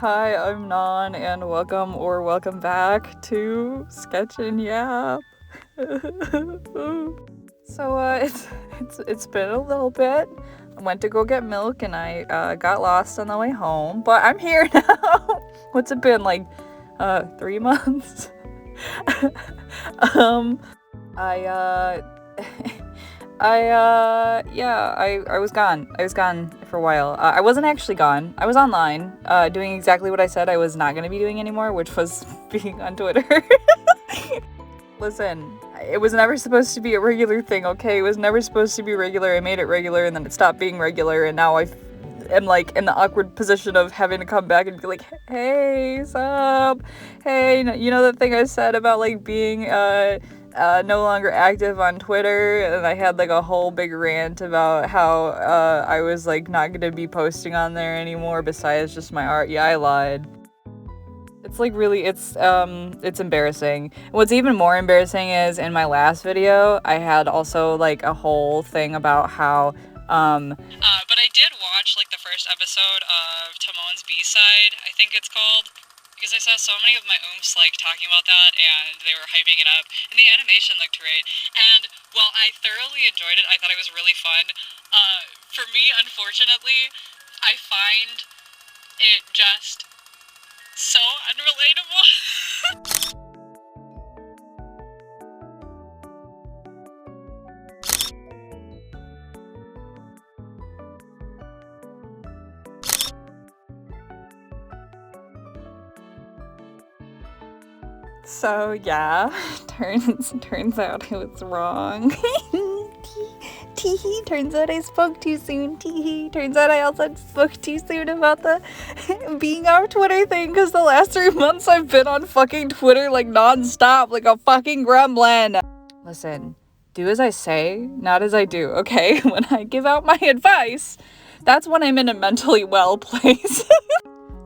Hi, I'm Non, and welcome back to Sketch and Yap. It's been a little bit. I went to go get milk, and I got lost on the way home, but I'm here now. What's it been, like 3 months? um, I I was gone. I was gone for a while. I wasn't actually gone. I was online, doing exactly what I said I was not going to be doing anymore, which was being on Twitter. Listen, it was never supposed to be a regular thing, okay? It was never supposed to be regular. I made it regular, and then it stopped being regular, and now am like in the awkward position of having to come back and be like, hey, sup? Hey, you know that thing I said about like being no longer active on Twitter, and I had like a whole big rant about how I was like not gonna be posting on there anymore besides just my art. Yeah, I lied. It's like really, it's embarrassing. What's even more embarrassing is in my last video, I had also like a whole thing about how, but I did watch like the first episode of Timon's B-side, I think it's called, because I saw so many of my oomps like talking about that, and they were hyping it up, and the animation looked great, and while I thoroughly enjoyed it, I thought it was really fun. For me, unfortunately, I find it just so unrelatable. So yeah, turns out I was wrong. Teehee, turns out I spoke too soon. Teehee, turns out I also spoke too soon about the being off Twitter thing, because the last 3 months I've been on fucking Twitter like non-stop, like a fucking gremlin. Listen, do as I say, not as I do, okay? When I give out my advice, that's when I'm in a mentally well place.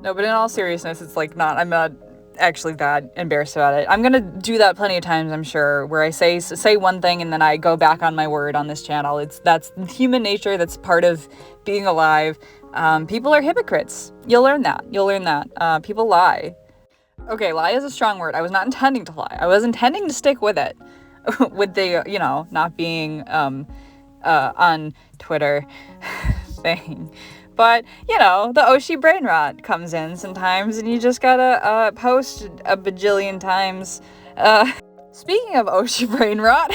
No, but in all seriousness, it's like I'm not actually that embarrassed about it. I'm gonna do that plenty of times, I'm sure, where I say one thing and then I go back on my word on this channel. That's human nature. That's part of being alive. People are hypocrites. You'll learn that. People lie. Okay, lie is a strong word. I was not intending to lie. I was intending to stick with it, with the not being on Twitter thing. But, the oshi brain rot comes in sometimes, and you just gotta post a bajillion times. Speaking of oshi brain rot,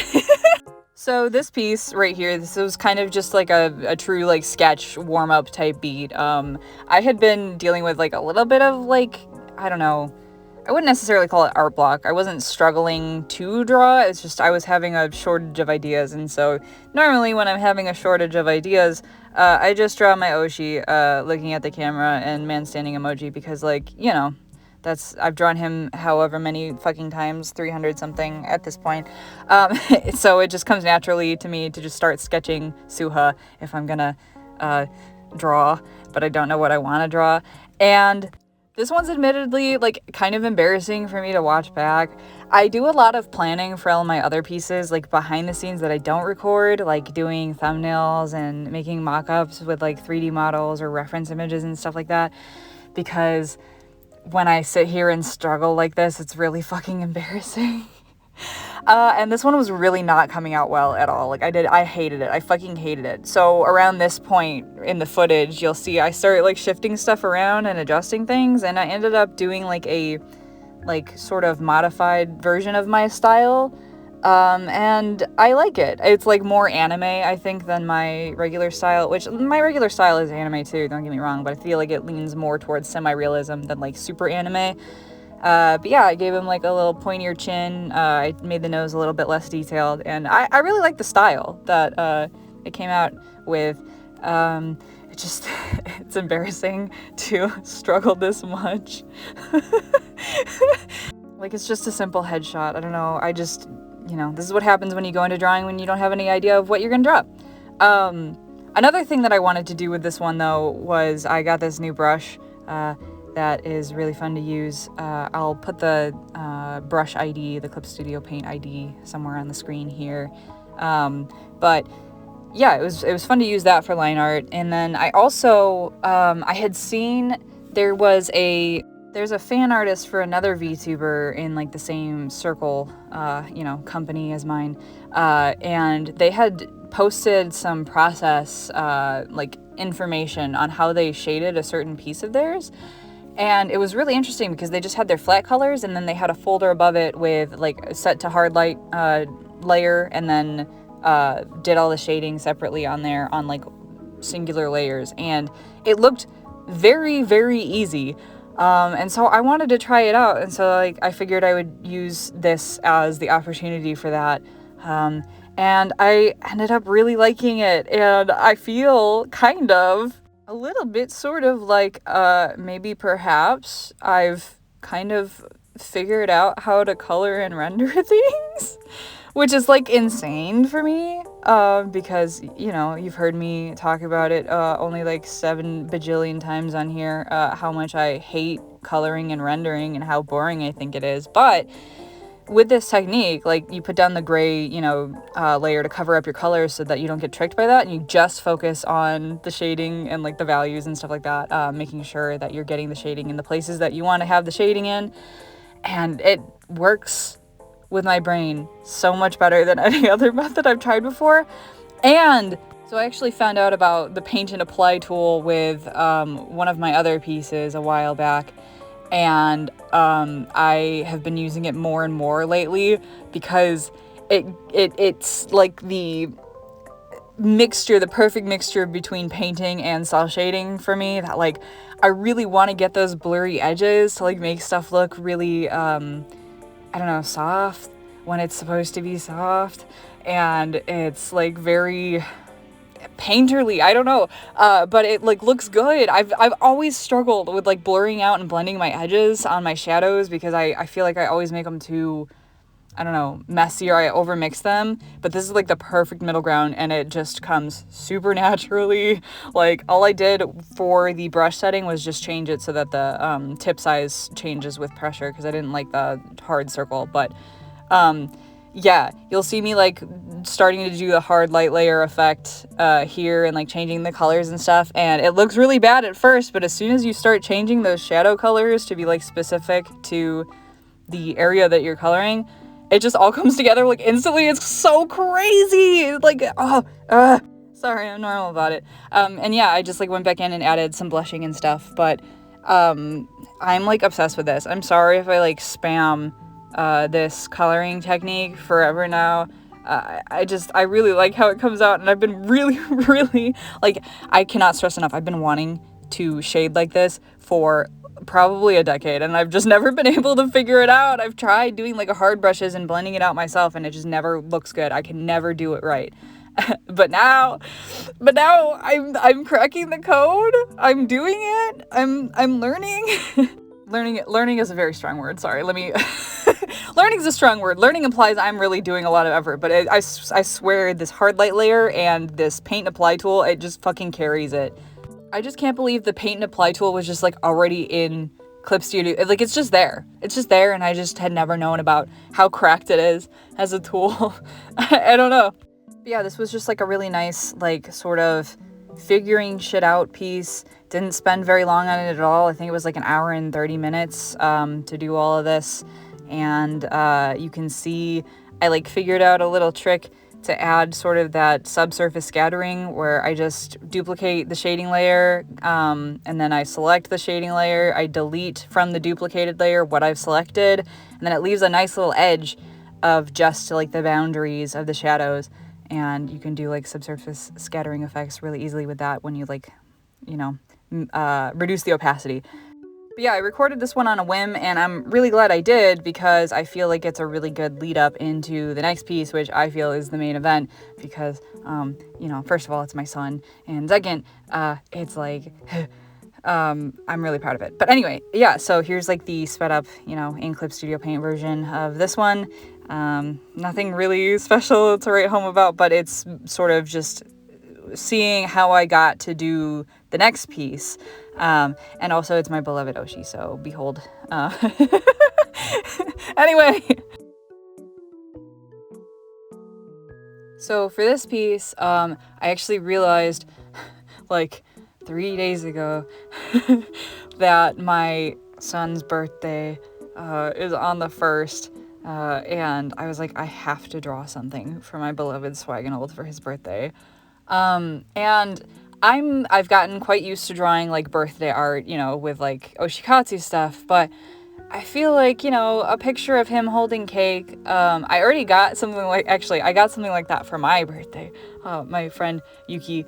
so this piece right here, this was kind of just like a true like sketch warm-up type beat. I had been dealing with like a little bit of like, I don't know, I wouldn't necessarily call it art block. I wasn't struggling to draw, it's just I was having a shortage of ideas, and so normally when I'm having a shortage of ideas, I just draw my oshi looking at the camera and man standing emoji, because like, I've drawn him however many fucking times, 300 something at this point. So it just comes naturally to me to just start sketching Suha if I'm gonna draw, but I don't know what I want to draw. And this one's admittedly like kind of embarrassing for me to watch back. I do a lot of planning for all my other pieces, like behind the scenes that I don't record, like doing thumbnails and making mock-ups with like 3D models or reference images and stuff like that, because when I sit here and struggle like this, it's really fucking embarrassing. And this one was really not coming out well at all. Like I hated it. I fucking hated it. So around this point in the footage, you'll see I started like shifting stuff around and adjusting things, and I ended up doing like a sort of modified version of my style. And I like it. It's like more anime, I think, than my regular style, which my regular style is anime too, don't get me wrong, but I feel like it leans more towards semi-realism than like super anime. But yeah, I gave him like a little pointier chin. I made the nose a little bit less detailed, and I really like the style that it came out with. It just, it's embarrassing to struggle this much. Like, it's just a simple headshot. I don't know. I just, this is what happens when you go into drawing when you don't have any idea of what you're gonna draw. Another thing that I wanted to do with this one, though, was I got this new brush that is really fun to use. I'll put the brush ID, the Clip Studio Paint ID, somewhere on the screen here. But yeah, it was fun to use that for line art. And then I also, I had seen there's a fan artist for another VTuber in like the same circle, company as mine, and they had posted some process, like information on how they shaded a certain piece of theirs. And it was really interesting because they just had their flat colors, and then they had a folder above it with like set to hard light layer, and then did all the shading separately on there on like singular layers, and it looked very, very easy. And so I wanted to try it out, and so like I figured I would use this as the opportunity for that. And I ended up really liking it, and I feel kind of a little bit sort of like maybe perhaps I've kind of figured out how to color and render things, which is like insane for me, because you've heard me talk about it only like 7 bajillion times on here, how much I hate coloring and rendering and how boring I think it is. But with this technique, like you put down the gray, layer to cover up your colors so that you don't get tricked by that, and you just focus on the shading and like the values and stuff like that, making sure that you're getting the shading in the places that you want to have the shading in, and it works with my brain so much better than any other method I've tried before. And so I actually found out about the paint and apply tool with one of my other pieces a while back, and I have been using it more and more lately because it's like the perfect mixture between painting and cel shading for me, that like I really want to get those blurry edges to like make stuff look really soft when it's supposed to be soft, and it's like very painterly, I don't know, but it like looks good. I've always struggled with like blurring out and blending my edges on my shadows because I feel like I always make them too, messy, or I overmix them. But this is like the perfect middle ground, and it just comes super naturally. Like all I did for the brush setting was just change it so that the tip size changes with pressure, because I didn't like the hard circle. But yeah, you'll see me like starting to do the hard light layer effect here, and like changing the colors and stuff, and it looks really bad at first, but as soon as you start changing those shadow colors to be like specific to the area that you're coloring, it just all comes together like instantly. It's so crazy. Like, sorry, I'm normal about it. And yeah, I just like went back in and added some blushing and stuff, but I'm like obsessed with this. I'm sorry if I like spam this coloring technique forever now. I really like how it comes out, and I've been really, really, like, I cannot stress enough, I've been wanting to shade like this for probably a decade, and I've just never been able to figure it out. I've tried doing like a hard brushes and blending it out myself, and it just never looks good. I can never do it right. but now I'm cracking the code. I'm doing it. I'm learning. Learning is a very strong word. Sorry, learning is a strong word. Learning implies I'm really doing a lot of effort, but I swear this hard light layer and this paint and apply tool, it just fucking carries it. I just can't believe the paint and apply tool was just like already in Clip Studio. Like it's just there, and I just had never known about how cracked it is as a tool. I don't know. But yeah, this was just like a really nice, like, sort of figuring shit out piece. Didn't spend very long on it at all. I think it was like an hour and 30 minutes to do all of this. And you can see I like figured out a little trick to add sort of that subsurface scattering, where I just duplicate the shading layer, and then I select the shading layer, I delete from the duplicated layer what I've selected, and then it leaves a nice little edge of just like the boundaries of the shadows. And you can do like subsurface scattering effects really easily with that when you like, reduce the opacity. But yeah, I recorded this one on a whim, and I'm really glad I did, because I feel like it's a really good lead up into the next piece, which I feel is the main event, because, first of all, it's my son, and second, it's like, I'm really proud of it. But anyway, yeah, so here's like the sped up, in Clip Studio Paint version of this one. Nothing really special to write home about, but it's sort of just seeing how I got to do the next piece. And also it's my beloved Oshi, so behold. Anyway. So for this piece, I actually realized, like, 3 days ago that my son's birthday is on the 1st. And I was like, I have to draw something for my beloved swaginald for his birthday. And I've gotten quite used to drawing like birthday art, you know, with like oshi stuff, but I feel like, you know, a picture of him holding cake. I already got something like, actually, I got something like that for my birthday. My friend Yuki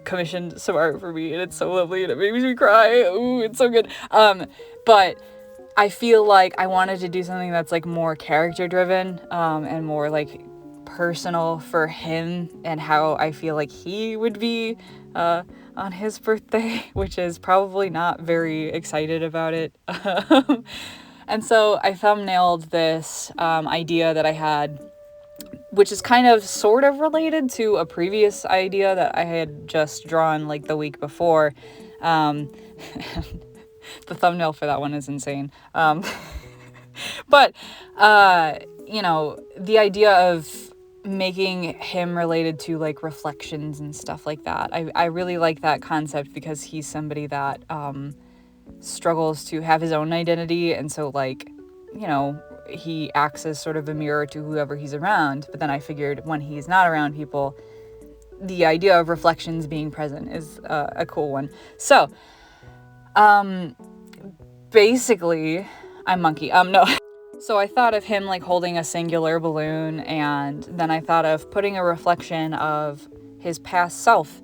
commissioned some art for me, and it's so lovely, and it makes me cry. Ooh, it's so good. But I feel like I wanted to do something that's like more character driven, and more like personal for him and how I feel like he would be on his birthday, which is probably not very excited about it. And so I thumbnailed this idea that I had, which is kind of sort of related to a previous idea that I had just drawn like the week before. The thumbnail for that one is insane. But, you know, the idea of making him related to like reflections and stuff like that. I really like that concept because he's somebody that struggles to have his own identity, and so like, you know, he acts as sort of a mirror to whoever he's around. But then I figured when he's not around people, the idea of reflections being present is a cool one. So basically I'm monkey. No. So I thought of him like holding a singular balloon, and then I thought of putting a reflection of his past self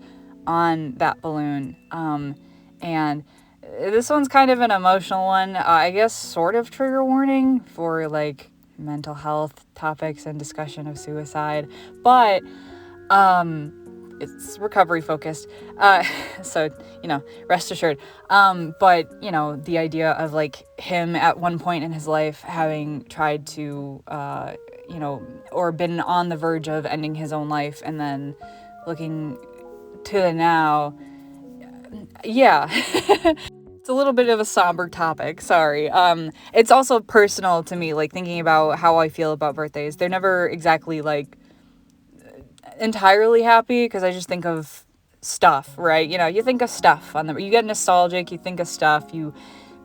on that balloon. And this one's kind of an emotional one. I guess sort of trigger warning for like mental health topics and discussion of suicide, but it's recovery focused. So, you know, rest assured. But, you know, the idea of like him at one point in his life having tried to, you know, or been on the verge of ending his own life, and then looking to the now. Yeah. It's a little bit of a somber topic, sorry. It's also personal to me, like thinking about how I feel about birthdays. They're never exactly like entirely happy, because I just think of stuff, right? You know, you think of stuff you get nostalgic, you think of stuff, you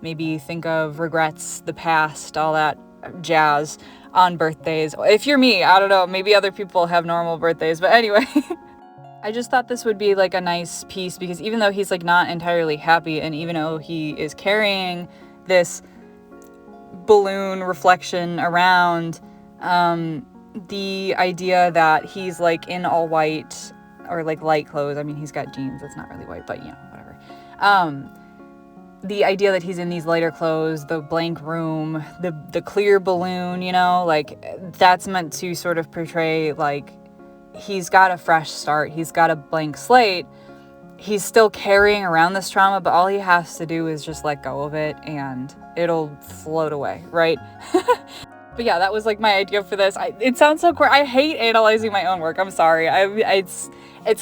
maybe think of regrets, the past, all that jazz on birthdays. If you're me, I don't know, maybe other people have normal birthdays, but anyway. I just thought this would be like a nice piece, because even though he's like not entirely happy, and even though he is carrying this balloon reflection around, the idea that he's like in all white or like light clothes. I mean, he's got jeans, it's not really white, but you know, whatever. The idea that he's in these lighter clothes, the blank room, the clear balloon, you know, like that's meant to sort of portray like he's got a fresh start, he's got a blank slate, he's still carrying around this trauma, but all he has to do is just let go of it and it'll float away, right? But yeah, that was like my idea for this. It sounds so queer. I hate analyzing my own work. I'm sorry. It's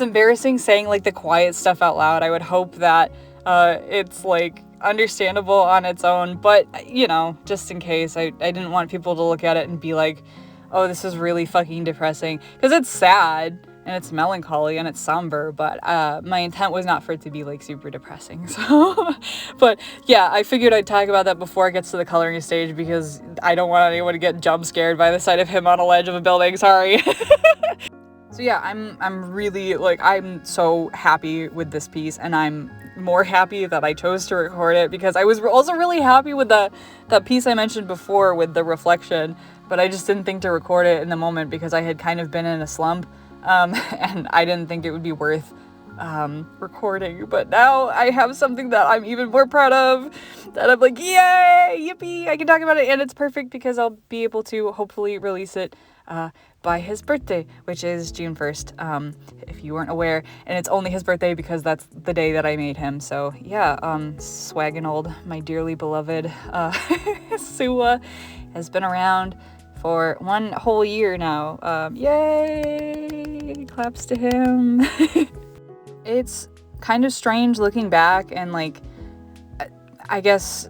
embarrassing saying like the quiet stuff out loud. I would hope that it's like understandable on its own, but you know, just in case, I didn't want people to look at it and be like, oh, this is really fucking depressing, because it's sad and it's melancholy and it's somber, but my intent was not for it to be like super depressing. So but yeah, I figured I'd talk about that before it gets to the coloring stage, because I don't want anyone to get jump scared by the sight of him on a ledge of a building. Sorry. So yeah, I'm really like, I'm so happy with this piece, and I'm more happy that I chose to record it, because I was also really happy with that piece I mentioned before with the reflection, but I just didn't think to record it in the moment because I had kind of been in a slump, and I didn't think it would be worth recording. But now I have something that I'm even more proud of, that I'm like, yay, yippee, I can talk about it, and it's perfect because I'll be able to hopefully release it by his birthday, which is June 1st, if you weren't aware, and it's only his birthday because that's the day that I made him. So yeah, swaginald, my dearly beloved Sua, has been around for 1 whole year now. Yay! Claps to him. It's kind of strange looking back and like, I guess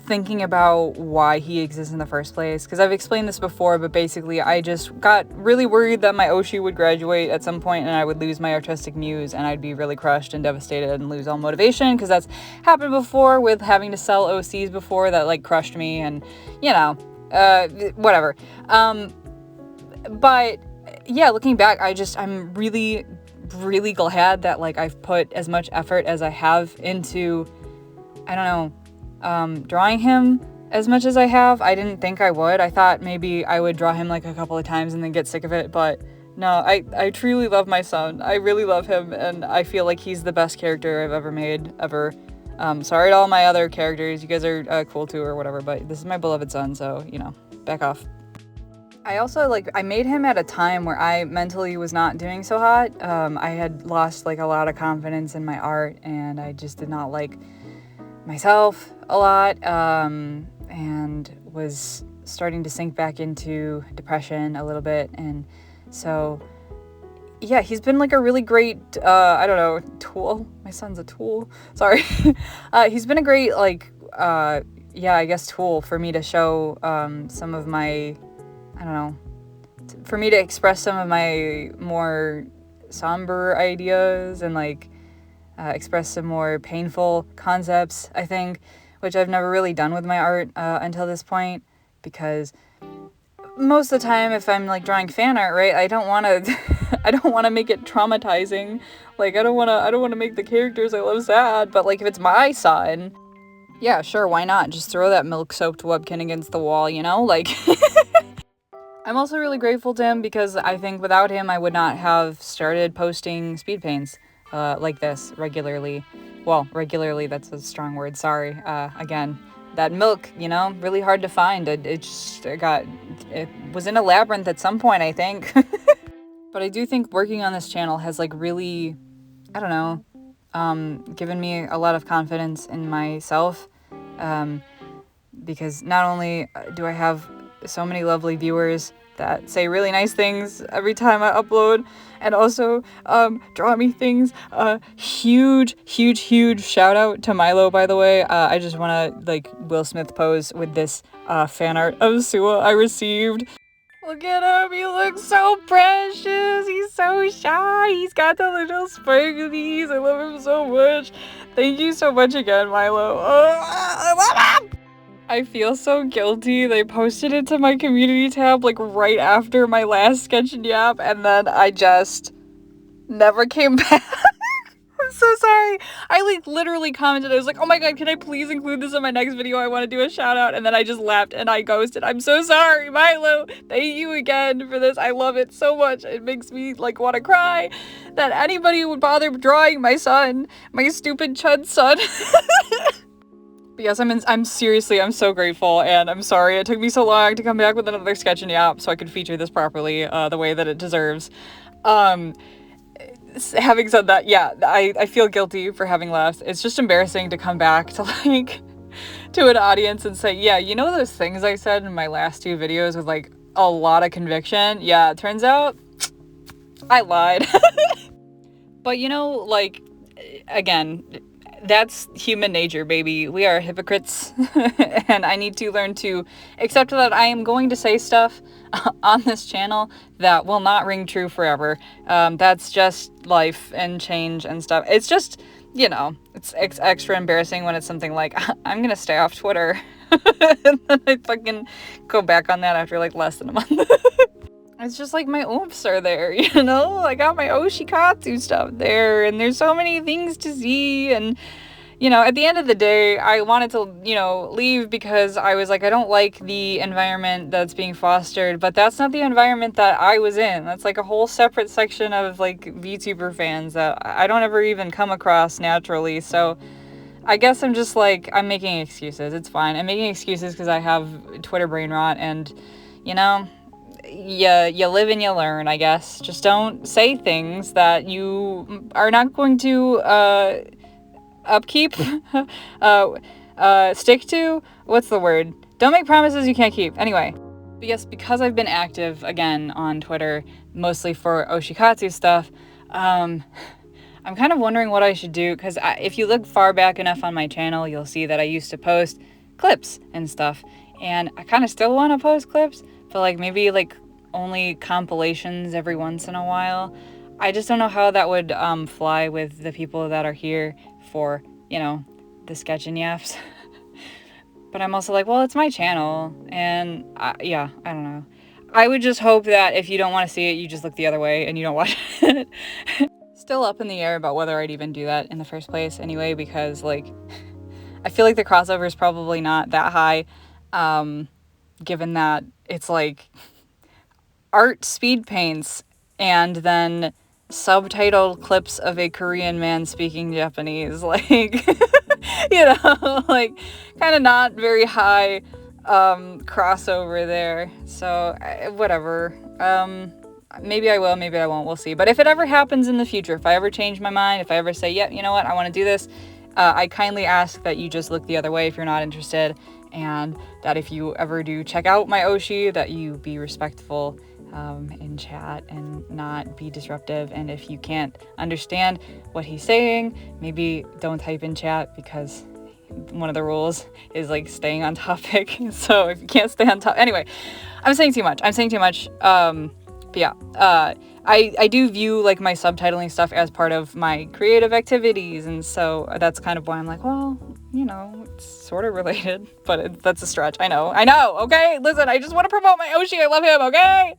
thinking about why he exists in the first place, because I've explained this before, but basically I just got really worried that my oshi would graduate at some point and I would lose my artistic muse and I'd be really crushed and devastated and lose all motivation, because that's happened before with having to sell OCs before that like crushed me, and you know, whatever. But yeah, looking back, I'm really glad that like I've put as much effort as I have into, I don't know, drawing him as much as I have. I didn't think I would. I thought maybe I would draw him like a couple of times and then get sick of it, but no, I truly love my son. I really love him, and I feel like he's the best character I've ever made, ever. Sorry to all my other characters, you guys are cool too or whatever, but this is my beloved son, so, you know, back off. I also, I made him at a time where I mentally was not doing so hot. I had lost, a lot of confidence in my art, and I just did not like myself a lot, and was starting to sink back into depression a little bit, and so, yeah, he's been, a really great, I don't know, tool. My son's a tool. Sorry. He's been a great, I guess tool for me to show, some of my, I don't know, for me to express some of my more somber ideas and express some more painful concepts, I think, which I've never really done with my art until this point, because most of the time if I'm drawing fan art, right, I don't want to I don't want to make it traumatizing. I don't want to make the characters I love sad, but if it's my son, yeah, sure, why not? Just throw that milk-soaked webkin against the wall, you know? I'm also really grateful to him because I think without him I would not have started posting speed paints like this regularly. Well, regularly, that's a strong word, sorry. Again, that milk, really hard to find. It was in a labyrinth at some point, I think. But I do think working on this channel has really, I don't know, given me a lot of confidence in myself. Because not only do I have so many lovely viewers that say really nice things every time I upload, and also draw me things. Huge shout out to Milo, by the way. I just want to Will Smith pose with this fan art of Sua I received. Look at him, he looks so precious, he's so shy, he's got the little sparklies, I love him so much. Thank you so much again, Milo. I feel so guilty. They posted it to my community tab right after my last sketch and yap, and then I just never came back. I'm so sorry. I literally commented. I was like, oh my god, can I please include this in my next video? I want to do a shout out. And then I just left and I ghosted. I'm so sorry, Milo. Thank you again for this. I love it so much. It makes me want to cry that anybody would bother drawing my son, my stupid chud son. But yes, I'm so grateful, and I'm sorry it took me so long to come back with another sketch and yap so I could feature this properly, the way that it deserves. Having said that, yeah, I feel guilty for having left. It's just embarrassing to come back to to an audience and say, yeah, you know those things I said in my last two videos with a lot of conviction? Yeah, it turns out I lied. But again, that's human nature, baby. We are hypocrites, and I need to learn to accept that I am going to say stuff on this channel that will not ring true forever. That's just life and change and stuff. It's just, it's extra embarrassing when it's something I'm gonna stay off Twitter, and then I fucking go back on that after less than a month. It's just my oomph are there, I got my Oshikatsu stuff there, and there's so many things to see, and, at the end of the day, I wanted to, leave because I was I don't like the environment that's being fostered, but that's not the environment that I was in. That's a whole separate section of, VTuber fans that I don't ever even come across naturally, so I guess I'm just, I'm making excuses. It's fine. I'm making excuses because I have Twitter brain rot, and, you live and you learn, I guess. Just don't say things that you are not going to upkeep, stick to. What's the word? Don't make promises you can't keep. Anyway, but yes, because I've been active again on Twitter, mostly for Oshikatsu stuff, I'm kind of wondering what I should do, because if you look far back enough on my channel, you'll see that I used to post clips and stuff. And I kind of still want to post clips, but like maybe like only compilations every once in a while. I just don't know how that would fly with the people that are here for, you know, the sketch and yaps. But I'm also like, well, it's my channel, and yeah, I don't know. I would just hope that if you don't want to see it, you just look the other way and you don't watch it. Still up in the air about whether I'd even do that in the first place anyway, because like I feel like the crossover is probably not that high, given that it's like art speed paints and then subtitled clips of a Korean man speaking Japanese, like you know, like kind of not very high crossover there. So whatever, maybe I will, maybe I won't, we'll see. But if it ever happens in the future, if I ever change my mind, if I ever say, yeah, you know what, I want to do this, I kindly ask that you just look the other way if you're not interested, and that if you ever do check out my oshi, that you be respectful in chat and not be disruptive. And if you can't understand what he's saying, maybe don't type in chat, because one of the rules is like staying on topic. So if you can't stay on topic, anyway, I'm saying too much. But yeah, I do view like my subtitling stuff as part of my creative activities, and so that's kind of why I'm like, well, you know, it's sort of related, but that's a stretch. I know, okay? Listen, I just want to promote my oshi, I love him, okay?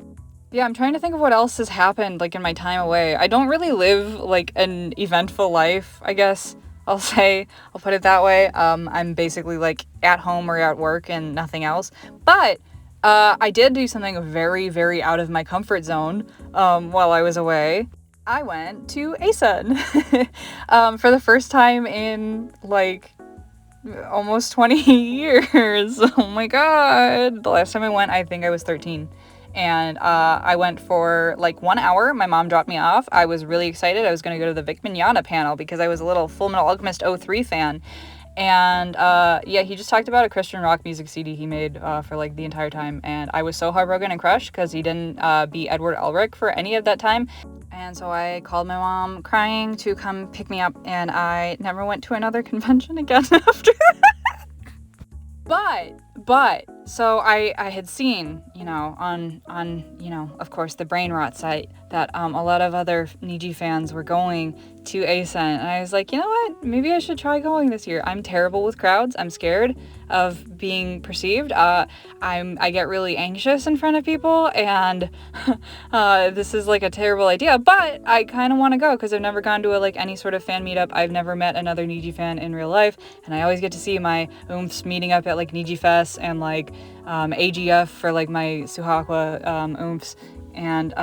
Yeah, I'm trying to think of what else has happened, like, in my time away. I don't really live, like, an eventful life, I guess I'll say. I'll put it that way. I'm basically, like, at home or at work and nothing else. But I did do something very, very out of my comfort zone while I was away. I went to ASUN for the first time in, like, almost 20 years. Oh my god. The last time I went, I think I was 13. And I went for like 1 hour. My mom dropped me off. I was really excited. I was going to go to the Vic Mignogna panel because I was a little Full Metal Alchemist 03 fan. And yeah, he just talked about a Christian rock music CD he made for like the entire time. And I was so heartbroken and crushed because he didn't beat Edward Elric for any of that time. And so I called my mom crying to come pick me up. And I never went to another convention again after that. But so I had seen, you know, on you know, of course, the Brain Rot site that a lot of other Niji fans were going to ASUN, and I was like, you know what, maybe I should try going this year. I'm terrible with crowds. I'm scared of being perceived. I get really anxious in front of people, and this is like a terrible idea, but I kind of want to go because I've never gone to any sort of fan meetup. I've never met another Niji fan in real life, and I always get to see my oomphs meeting up at like Niji Fest and like AGF for like my Suhakwa oomphs, and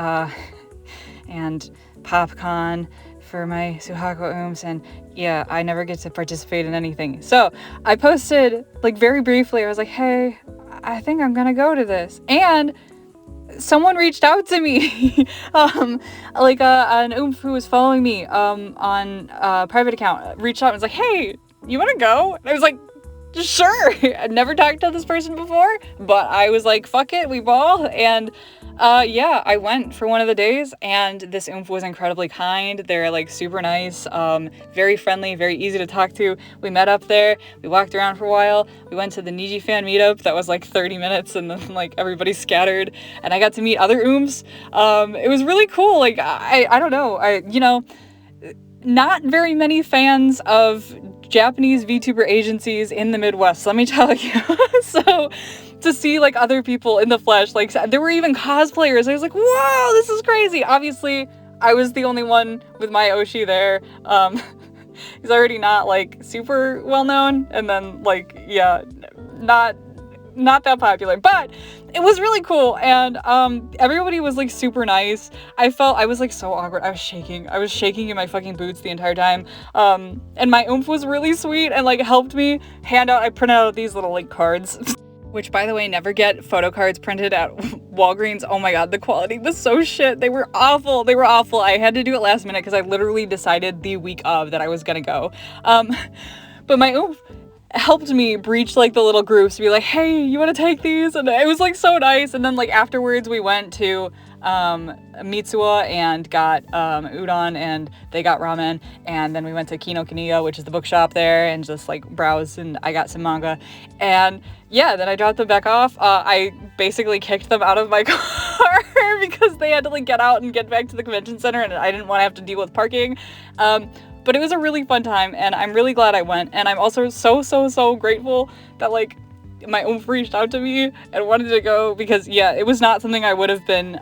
PopCon for my Suhakwa oomphs, and yeah, I never get to participate in anything. So I posted like very briefly, I was like, hey, I think I'm gonna go to this, and someone reached out to me, like an oomph who was following me on a private account reached out and was like, hey, you wanna go? And I was like, sure. I'd never talked to this person before, but I was like, fuck it, we ball. And yeah, I went for one of the days, and this oomph was incredibly kind. They're like super nice, very friendly, very easy to talk to. We met up there, we walked around for a while, we went to the Niji fan meetup that was like 30 minutes, and then like everybody scattered, and I got to meet other oomphs. It was really cool. Like I don't know, you know, not very many fans of Japanese VTuber agencies in the Midwest, let me tell you. So to see like other people in the flesh, like there were even cosplayers. I was like, wow, this is crazy. Obviously, I was the only one with my oshi there. He's already not like super well known, and then like, yeah, not that popular, but it was really cool, and everybody was like super nice. I was like so awkward. I was shaking in my fucking boots the entire time, and my oomph was really sweet and like helped me I printed out these little like cards, which, by the way, never get photo cards printed at Walgreens. Oh my god, the quality was so shit. They were awful. I had to do it last minute because I literally decided the week of that I was gonna go. But my oomph helped me breach like the little groups to be like, hey, you want to take these? And it was like so nice. And then like afterwards we went to Mitsuwa and got udon, and they got ramen, and then we went to Kinokuniya, which is the bookshop there, and just like browsed, and I got some manga, and yeah, then I dropped them back off. I basically kicked them out of my car because they had to like get out and get back to the convention center, and I didn't want to have to deal with parking. But it was a really fun time, and I'm really glad I went, and I'm also so grateful that like my oomph reached out to me and wanted to go, because yeah, it was not something I would have been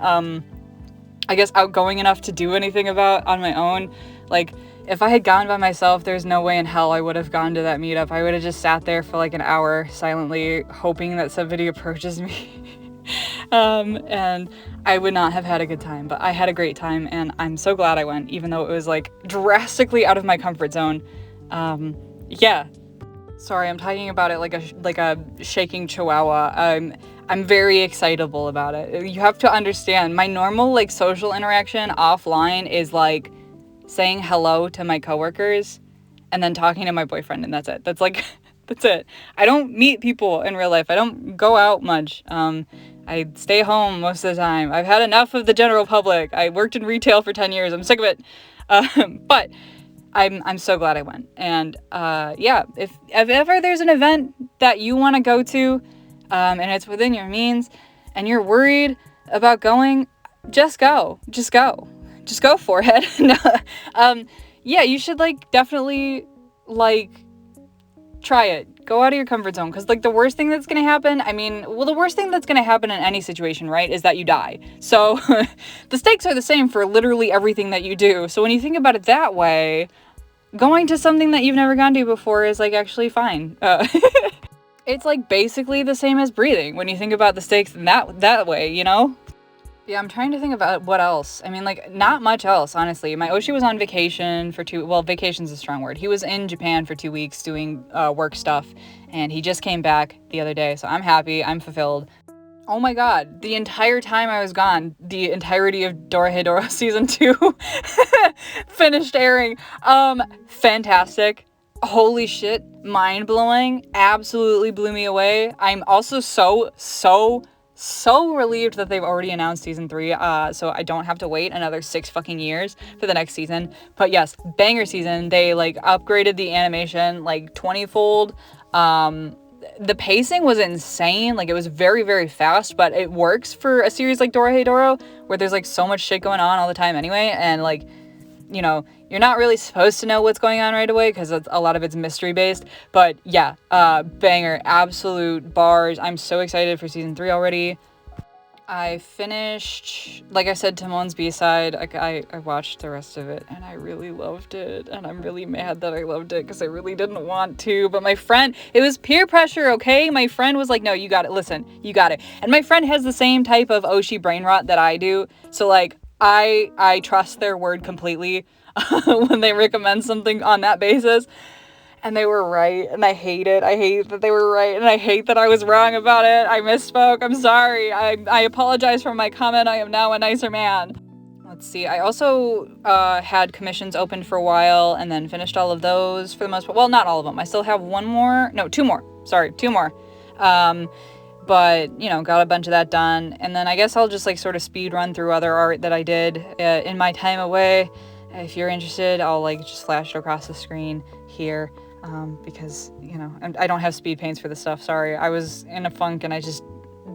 I guess outgoing enough to do anything about on my own. Like if I had gone by myself, there's no way in hell I would have gone to that meetup. I would have just sat there for like an hour silently hoping that somebody approaches me. And I would not have had a good time, but I had a great time, and I'm so glad I went, even though it was like drastically out of my comfort zone. Yeah. Sorry, I'm talking about it like a shaking chihuahua. I'm very excitable about it. You have to understand, my normal like social interaction offline is like saying hello to my coworkers and then talking to my boyfriend, and that's it. That's like that's it. I don't meet people in real life. I don't go out much. I stay home most of the time. I've had enough of the general public. I worked in retail for 10 years. I'm sick of it. But I'm so glad I went. And yeah, if ever there's an event that you want to go to, and it's within your means, and you're worried about going, just go. Just go for it. No, yeah, you should like definitely like try it. Go out of your comfort zone, because like the worst thing that's gonna happen, the worst thing that's gonna happen in any situation, right, is that you die. So the stakes are the same for literally everything that you do. So when you think about it that way, going to something that you've never gone to before is like actually fine. It's like basically the same as breathing when you think about the stakes in that way, you know? Yeah, I'm trying to think about what else. Like, not much else, honestly. My oshi was on vacation for vacation's a strong word. He was in Japan for 2 weeks doing work stuff, and he just came back the other day, so I'm happy, I'm fulfilled. Oh my god, the entire time I was gone, the entirety of Dorohedoro Season 2 finished airing. Fantastic. Holy shit, mind-blowing, absolutely blew me away. I'm also so relieved that they've already announced season 3, so I don't have to wait another 6 fucking years for the next season. But yes, banger season. They like upgraded the animation like 20-fold. The pacing was insane. Like, it was very, very fast, but it works for a series like Dorohedoro, where there's like so much shit going on all the time anyway, and like, you know, you're not really supposed to know what's going on right away because a lot of it's mystery based. But yeah, banger, absolute bars. I'm so excited for season 3 already. I finished, like I said, Timon's B-side. I watched the rest of it, and I really loved it, and I'm really mad that I loved it because I really didn't want to, but my friend, it was peer pressure, okay? My friend was like, no, you got it, listen, you got it. And my friend has the same type of oshi brain rot that I do, so like, I trust their word completely when they recommend something on that basis. And they were right, and I hate it. I hate that they were right, and I hate that I was wrong about it. I misspoke. I'm sorry. I apologize for my comment. I am now a nicer man. Let's see. I also had commissions open for a while, and then finished all of those for the most part. Well, not all of them. I still have two more. Sorry, 2 more. But, you know, got a bunch of that done. And then I guess I'll just, like, sort of speed run through other art that I did in my time away. If you're interested, I'll, like, just flash it across the screen here. Because, you know, I don't have speed paints for this stuff. Sorry. I was in a funk, and I just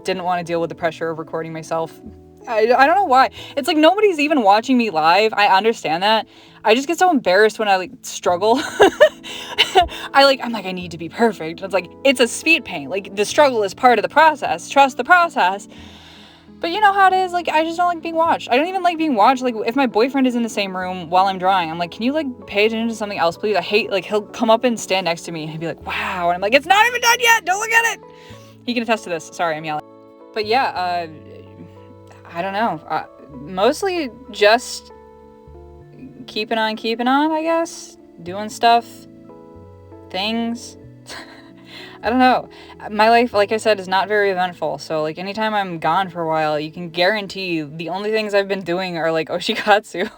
didn't want to deal with the pressure of recording myself. I don't know why. It's like nobody's even watching me live. I understand that. I just get so embarrassed when I, like, struggle. I'm like, I need to be perfect. It's like, it's a speed paint. Like, the struggle is part of the process. Trust the process. But you know how it is. Like, I just don't like being watched. I don't even like being watched. Like, if my boyfriend is in the same room while I'm drawing, I'm like, can you, like, pay attention to something else, please? I hate, like, he'll come up and stand next to me and he'll be like, wow. And I'm like, it's not even done yet. Don't look at it. He can attest to this. Sorry, I'm yelling. But yeah, I don't know. Mostly just keeping on, I guess. Doing stuff. Things. I don't know. My life, like I said, is not very eventful. So, like, anytime I'm gone for a while, you can guarantee the only things I've been doing are, like, oshikatsu.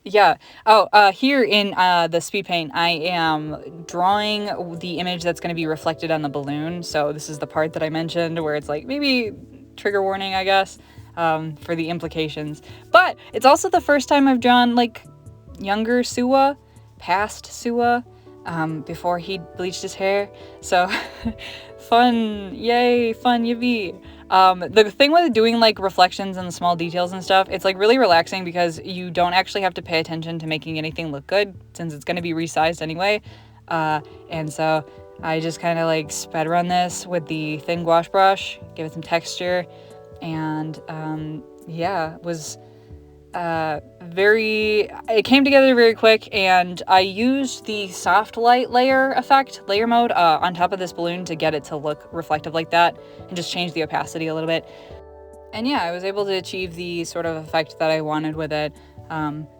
Yeah. Oh, here in the speed paint, I am drawing the image that's going to be reflected on the balloon. So this is the part that I mentioned where it's like maybe trigger warning, I guess, for the implications. But it's also the first time I've drawn like younger Suwa, past Suwa, before he bleached his hair. So fun, yay, fun, yippee. The thing with doing like reflections and the small details and stuff, it's like really relaxing because you don't actually have to pay attention to making anything look good since it's going to be resized anyway. And so I just kind of like sped run this with the thin gouache brush, give it some texture, and yeah, was it came together very quick, and I used the soft light layer mode, on top of this balloon to get it to look reflective like that, and just change the opacity a little bit. And yeah, I was able to achieve the sort of effect that I wanted with it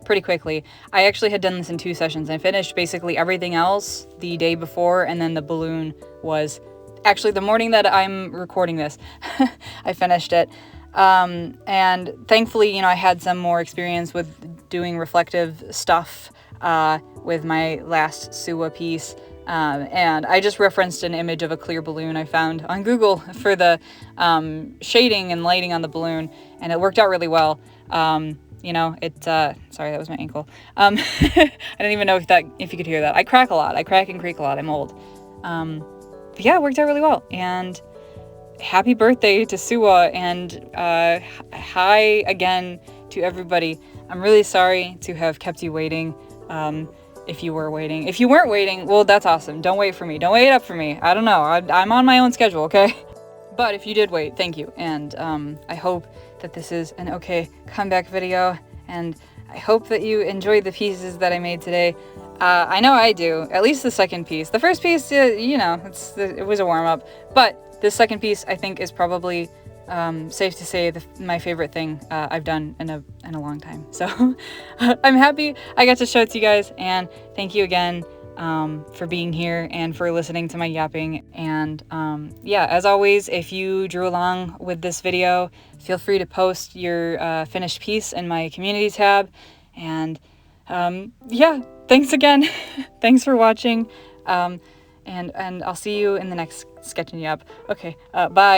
pretty quickly. I actually had done this in 2 sessions. I finished basically everything else the day before, and then the balloon was actually the morning that I'm recording this. I finished it. And thankfully, I had some more experience with doing reflective stuff with my last Suwa piece. And I just referenced an image of a clear balloon I found on Google for the shading and lighting on the balloon, and it worked out really well. Sorry, that was my ankle. I don't even know if you could hear that. I crack a lot. I crack and creak a lot. I'm old. But yeah, it worked out really well. And happy birthday to Suwa, and hi again to everybody. I'm really sorry to have kept you waiting. If you were waiting. If you weren't waiting, well, that's awesome. Don't wait for me. Don't wait up for me. I don't know. I'm on my own schedule, okay? But if you did wait, thank you. And I hope that this is an okay comeback video, and I hope that you enjoyed the pieces that I made today. I know I do. At least the second piece. The first piece, it was a warm-up. But this second piece, I think, is probably safe to say my favorite thing I've done in a long time. So I'm happy I got to show it to you guys, and thank you again for being here and for listening to my yapping. And yeah, as always, if you drew along with this video, feel free to post your finished piece in my community tab. And yeah, thanks again. Thanks for watching. And I'll see you in the next sketch and yap. Okay, bye.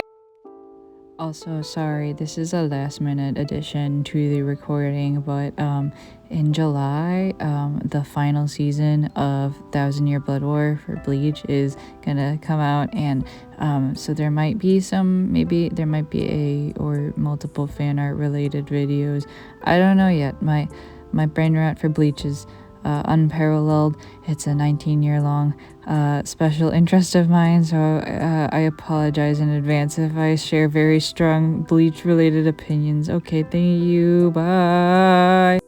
Also, sorry, this is a last minute addition to the recording, but in July, the final season of 1,000 Year Blood War for Bleach is gonna come out, and so there might be a or multiple fan art related videos. I don't know yet. My brain rot for Bleach is unparalleled. It's a 19-year-long special interest of mine, so I apologize in advance if I share very strong Bleach related opinions. Okay, thank you, bye.